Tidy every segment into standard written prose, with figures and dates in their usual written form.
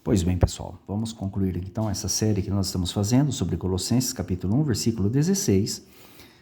Pois bem, pessoal, vamos concluir então essa série que nós estamos fazendo sobre Colossenses capítulo 1, versículo 16.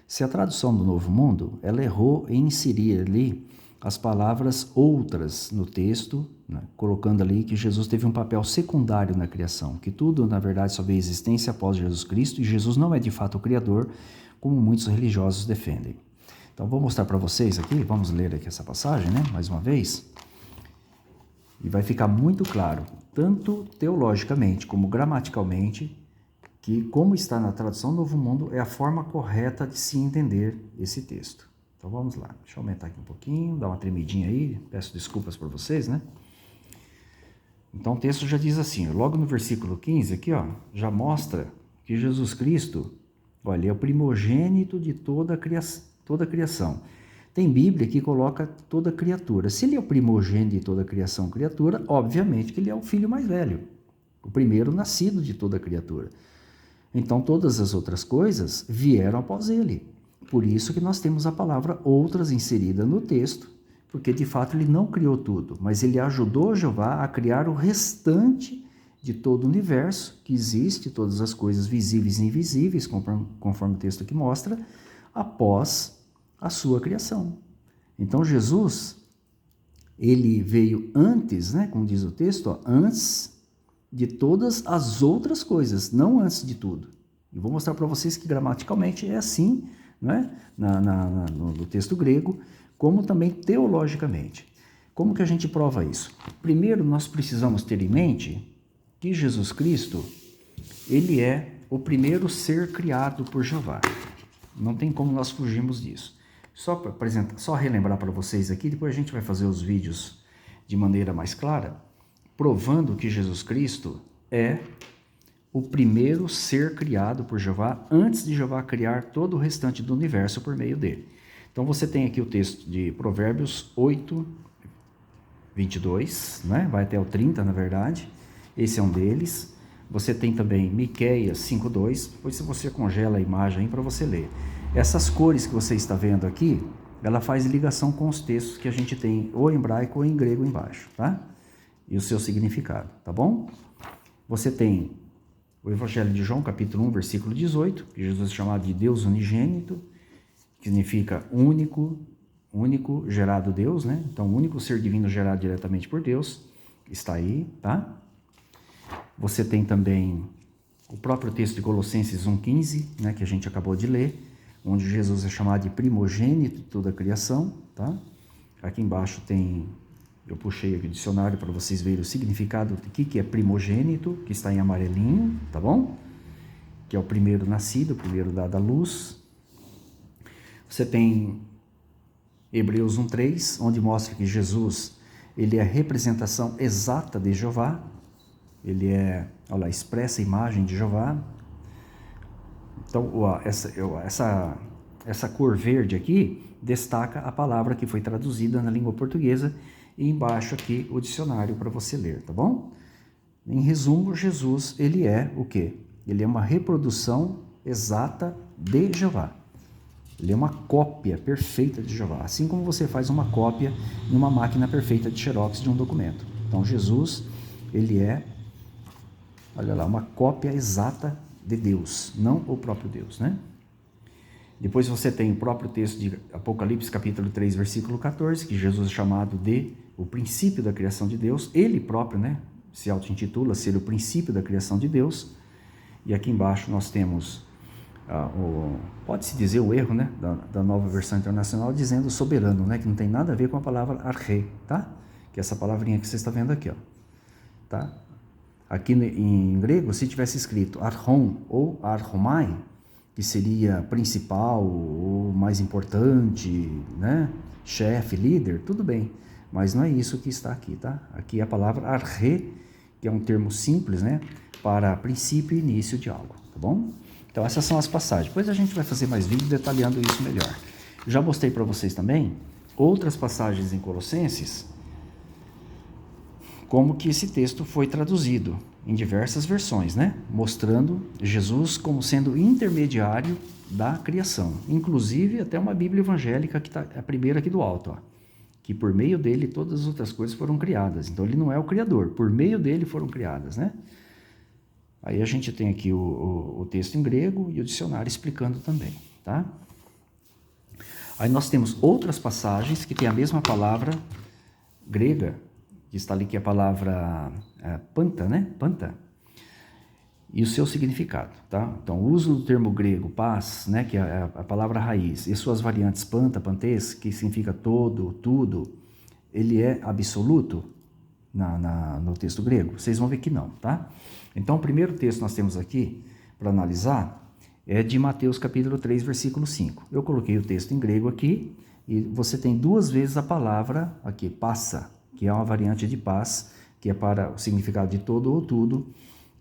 Se a tradução do Novo Mundo, ela errou em inserir ali as palavras outras no texto, né, colocando ali que Jesus teve um papel secundário na criação, que tudo, na verdade, só veio existência após Jesus Cristo, e Jesus não é de fato o Criador, como muitos religiosos defendem. Então, vou mostrar para vocês aqui, vamos ler aqui essa passagem, né, mais uma vez. E vai ficar muito claro, tanto teologicamente como gramaticalmente, que como está na tradução do Novo Mundo é a forma correta de se entender esse texto. Então vamos lá, deixa eu aumentar aqui um pouquinho, dar uma tremidinha aí, peço desculpas por vocês, né? Então o texto já diz assim, logo no versículo 15 aqui, ó, já mostra que Jesus Cristo, olha, é o primogênito de toda a criação. Tem Bíblia que coloca toda criatura. Se ele é o primogênito de toda a criatura, obviamente que ele é o filho mais velho, o primeiro nascido de toda a criatura. Então todas as outras coisas vieram após ele. Por isso que nós temos a palavra outras inserida no texto, porque de fato ele não criou tudo, mas ele ajudou Jeová a criar o restante de todo o universo que existe, todas as coisas visíveis e invisíveis, conforme o texto aqui mostra, após a sua criação. Então Jesus, ele veio antes, né, como diz o texto, ó, antes de todas as outras coisas, não antes de tudo. E vou mostrar para vocês que gramaticalmente é assim, né, no texto grego, como também teologicamente. Como que a gente prova isso? Primeiro, nós precisamos ter em mente que Jesus Cristo, ele é o primeiro ser criado por Jeová. Não tem como nós fugirmos disso. Só relembrar para vocês aqui, depois a gente vai fazer os vídeos de maneira mais clara, provando que Jesus Cristo é o primeiro ser criado por Jeová, antes de Jeová criar todo o restante do universo por meio dele. Então você tem aqui o texto de Provérbios 8, 22, né? Vai até o 30, na verdade. Esse é um deles. Você tem também Miqueias 5:2, depois se você congela a imagem para você ler. Essas cores que você está vendo aqui, ela faz ligação com os textos que a gente tem ou em hebraico ou em grego embaixo, tá? E o seu significado, tá bom? Você tem o Evangelho de João, capítulo 1, versículo 18, que Jesus é chamado de Deus unigênito, que significa único, gerado Deus, né? Então, o único ser divino gerado diretamente por Deus, está aí, tá? Você tem também o próprio texto de Colossenses 1,15, né, que a gente acabou de ler, onde Jesus é chamado de primogênito de toda a criação, tá? Aqui embaixo tem, eu puxei aqui o dicionário para vocês verem o significado do que é primogênito, que está em amarelinho, tá bom? Que é o primeiro nascido, o primeiro dado à luz. Você tem Hebreus 1,3, onde mostra que Jesus, ele é a representação exata de Jeová, ele é, olha lá, expressa a imagem de Jeová. Então, essa cor verde aqui destaca a palavra que foi traduzida na língua portuguesa e embaixo aqui o dicionário para você ler, tá bom? Em resumo, Jesus, ele é o quê? Ele é uma reprodução exata de Jeová. Ele é uma cópia perfeita de Jeová, assim como você faz uma cópia numa máquina perfeita de xerox de um documento. Então, Jesus, ele é, olha lá, uma cópia exata de Deus, não o próprio Deus, né? Depois você tem o próprio texto de Apocalipse, capítulo 3, versículo 14, que Jesus é chamado de o princípio da criação de Deus. Ele próprio, né, se auto-intitula ser o princípio da criação de Deus. E aqui embaixo nós temos, pode-se dizer o erro, né, da Nova Versão Internacional, dizendo soberano, né, que não tem nada a ver com a palavra arche, tá? Que é essa palavrinha que você está vendo aqui, ó, tá? Aqui em grego, se tivesse escrito archon ou archomai, que seria principal ou mais importante, né? Chefe, líder, tudo bem. Mas não é isso que está aqui, tá? Aqui é a palavra arche, que é um termo simples, né? Para princípio e início de algo, tá bom? Então essas são as passagens. Depois a gente vai fazer mais vídeo detalhando isso melhor. Já mostrei para vocês também outras passagens em Colossenses, como que esse texto foi traduzido em diversas versões, né? Mostrando Jesus como sendo intermediário da criação. Inclusive até uma Bíblia evangélica, que está a primeira aqui do alto, ó, que por meio dele todas as outras coisas foram criadas. Então ele não é o Criador, por meio dele foram criadas, né? Aí a gente tem aqui o texto em grego e o dicionário explicando também, tá? Aí nós temos outras passagens que tem a mesma palavra grega, que está ali, que é a palavra panta, né? Panta. E o seu significado, tá? Então, o uso do termo grego paz, né, que é a palavra raiz, e suas variantes panta, pantes, que significa todo, tudo, ele é absoluto no texto grego? Vocês vão ver que não, tá? Então, o primeiro texto que nós temos aqui para analisar é de Mateus capítulo 3, versículo 5. Eu coloquei o texto em grego aqui e você tem duas vezes a palavra aqui, passa, que é uma variante de paz, que é para o significado de todo ou tudo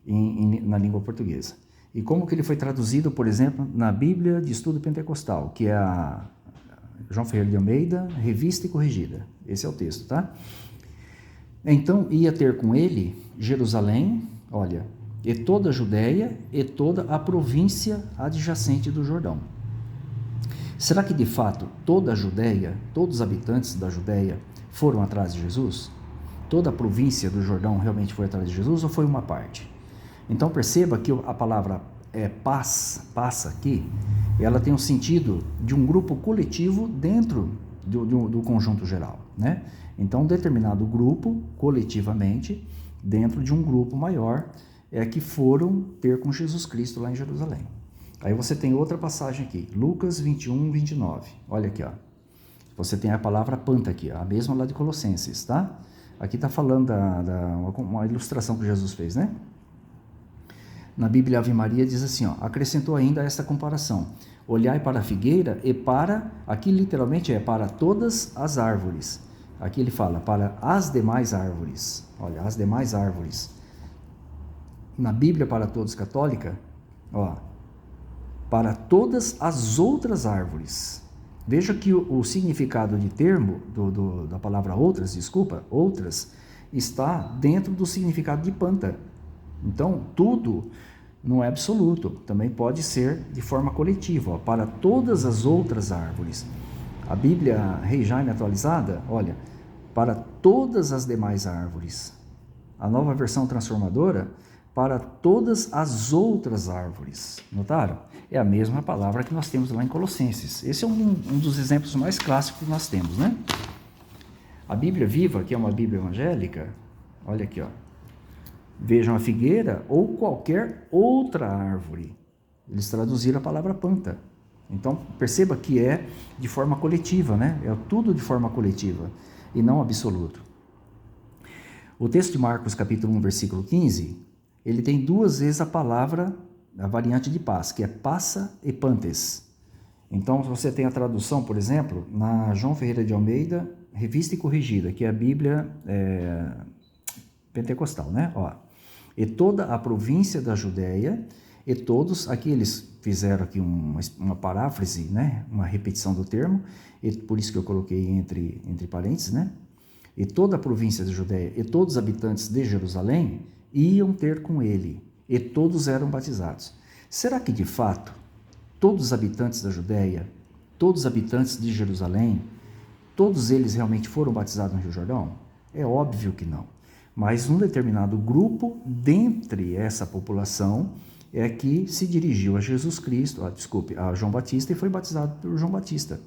na língua portuguesa. E como que ele foi traduzido, por exemplo, na Bíblia de Estudo Pentecostal, que é a João Ferreira de Almeida, revista e corrigida. Esse é o texto, tá? Então, ia ter com ele Jerusalém, olha, e toda a Judéia e toda a província adjacente do Jordão. Será que, de fato, toda a Judéia, todos os habitantes da Judéia foram atrás de Jesus? Toda a província do Jordão realmente foi atrás de Jesus ou foi uma parte? Então, perceba que a palavra passa aqui, ela tem um sentido de um grupo coletivo dentro do conjunto geral, né? Então, um determinado grupo, coletivamente, dentro de um grupo maior, que foram ter com Jesus Cristo lá em Jerusalém. Aí você tem outra passagem aqui, Lucas 21, 29. Olha aqui, ó. Você tem a palavra panta aqui, ó, a mesma lá de Colossenses, tá? Aqui está falando uma ilustração que Jesus fez, né? Na Bíblia Ave Maria diz assim, ó, acrescentou ainda esta comparação: olhai para a figueira e aqui literalmente é para todas as árvores. Aqui ele fala para as demais árvores. Olha, as demais árvores. Na Bíblia para todos católica, ó, para todas as outras árvores. Veja que o significado de termo da palavra outras, está dentro do significado de panta. Então, tudo não é absoluto, também pode ser de forma coletiva, ó, para todas as outras árvores. A Bíblia Rei Jaime atualizada, olha, para todas as demais árvores. A nova versão transformadora, para todas as outras árvores. Notaram? É a mesma palavra que nós temos lá em Colossenses. Esse é um dos exemplos mais clássicos que nós temos, né? A Bíblia Viva, que é uma Bíblia evangélica, olha aqui, ó. Vejam a figueira ou qualquer outra árvore. Eles traduziram a palavra panta. Então, perceba que é de forma coletiva, né? É tudo de forma coletiva e não absoluto. O texto de Marcos, capítulo 1, versículo 15, ele tem duas vezes a palavra, a variante de paz, que é passa e pantes. Então, você tem a tradução, por exemplo, na João Ferreira de Almeida, revista e corrigida, que é a Bíblia pentecostal, né? Ó, e toda a província da Judéia, e todos, aqui eles fizeram aqui uma paráfrase, né? Uma repetição do termo, e por isso que eu coloquei entre parênteses, né? E toda a província da Judéia e todos os habitantes de Jerusalém iam ter com ele, e todos eram batizados. Será que, de fato, todos os habitantes da Judéia, todos os habitantes de Jerusalém, todos eles realmente foram batizados no Rio Jordão? É óbvio que não. Mas um determinado grupo, dentre essa população, é que se dirigiu a Jesus Cristo, a João Batista, e foi batizado por João Batista.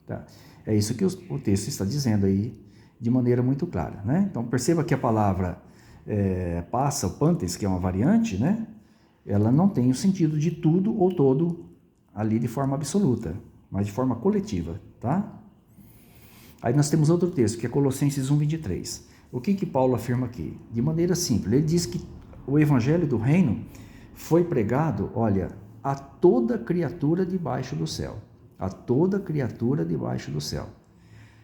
Tá? É isso que o texto está dizendo aí, de maneira muito clara, né? Então, perceba que a palavra passa, o pantes, que é uma variante, né? Ela não tem o sentido de tudo ou todo ali de forma absoluta, mas de forma coletiva, tá? Aí nós temos outro texto, que é Colossenses 1, 23. O que Paulo afirma aqui? De maneira simples, ele diz que o evangelho do reino foi pregado, olha, a toda criatura debaixo do céu. A toda criatura debaixo do céu.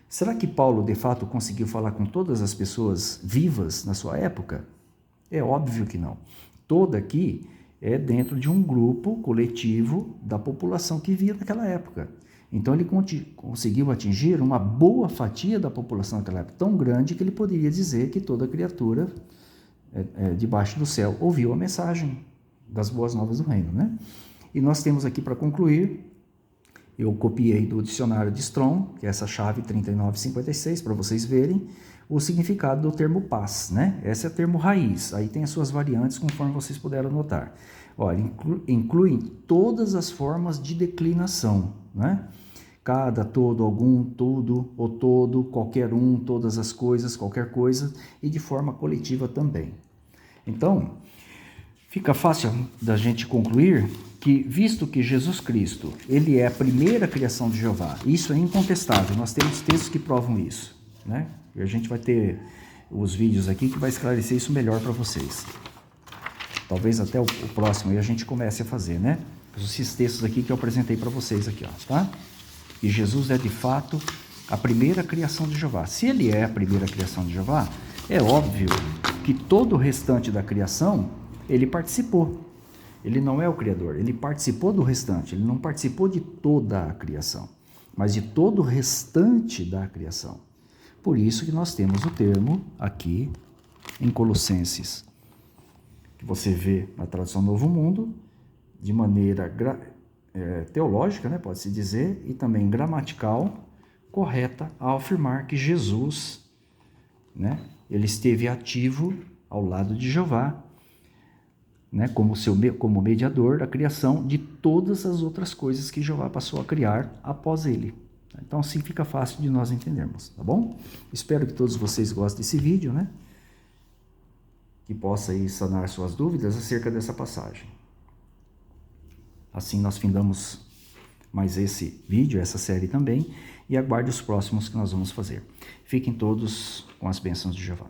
Será que Paulo, de fato, conseguiu falar com todas as pessoas vivas na sua época? É óbvio que não. Toda aqui é dentro de um grupo coletivo da população que vivia naquela época. Então, ele conseguiu atingir uma boa fatia da população naquela época, tão grande que ele poderia dizer que toda criatura debaixo do céu ouviu a mensagem das boas novas do reino, né? E nós temos aqui, para concluir, Eu copiei do dicionário de Strong, que é essa chave 3956, para vocês verem o significado do termo paz, né? Esse é o termo raiz, aí tem as suas variantes conforme vocês puderam notar. Olha, inclui todas as formas de declinação, né? Cada, todo, algum, tudo, o todo, qualquer um, todas as coisas, qualquer coisa, e de forma coletiva também. Então, fica fácil da gente concluir que, visto que Jesus Cristo, ele é a primeira criação de Jeová, isso é incontestável, nós temos textos que provam isso, né? E a gente vai ter os vídeos aqui que vai esclarecer isso melhor para vocês. Talvez até o próximo aí a gente comece a fazer, né? Esses textos aqui que eu apresentei para vocês aqui, ó, tá? E Jesus é de fato a primeira criação de Jeová. Se ele é a primeira criação de Jeová, é óbvio que todo o restante da criação, ele participou. Ele não é o Criador, ele participou do restante, ele não participou de toda a criação, mas de todo o restante da criação. Por isso que nós temos o termo aqui em Colossenses, que você vê na tradução Novo Mundo, de maneira teológica, né, pode-se dizer, e também gramatical, correta, ao afirmar que Jesus, né, ele esteve ativo ao lado de Jeová, né, como mediador da criação de todas as outras coisas que Jeová passou a criar após ele. Então, assim fica fácil de nós entendermos, tá bom? Espero que todos vocês gostem desse vídeo, né? Que possa aí sanar suas dúvidas acerca dessa passagem. Assim nós findamos mais esse vídeo, essa série também, e aguarde os próximos que nós vamos fazer. Fiquem todos com as bênçãos de Jeová.